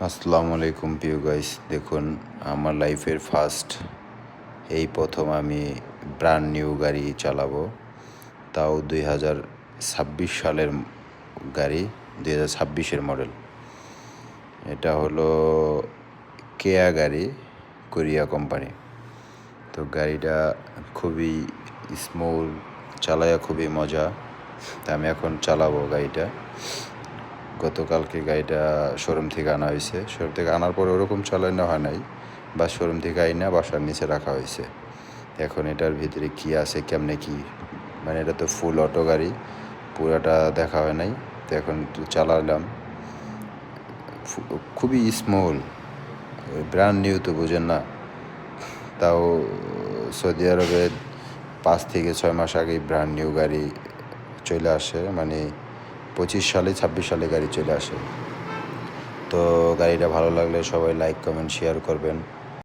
আসসালামু আলাইকুম প্রিয় গাইস। দেখুন, আমার লাইফের এই প্রথম আমি ব্র্যান্ড নিউ গাড়ি চালাবো, তাও 2026 সালের গাড়ি, 2026-এর মডেল। এটা হলো কেয়া গাড়ি, কোরিয়া কোম্পানি। তো গাড়িটা খুবই স্মুথ, চালায়া খুবই মজা। তা আমি এখন চালাবো গাড়িটা। গতকালকে গাড়িটা শোরুম থেকে আনা হয়েছে। শোরুম থেকে আনার পরে ওরকম চালানো হয় নাই, বা শোরুম থেকে আইনা বাসার নিচে রাখা হয়েছে। এখন এটার ভিতরে কী আছে, কেমনে কী, মানে এটা তো ফুল অটো গাড়ি, পুরাটা দেখা হয় নাই। তো এখন চালালাম, খুবই স্মুথ, ব্র্যান্ড নিউ তো বুঝেন না। তাও সৌদি আরবে 5 থেকে 6 মাস আগেই ব্র্যান্ড নিউ গাড়ি চলে আসে, মানে 25 সালে 26 সালে গাড়ি চলে আসে। তো গাড়িটা ভালো লাগলে সবাই লাইক, কমেন্ট, শেয়ার করবেন।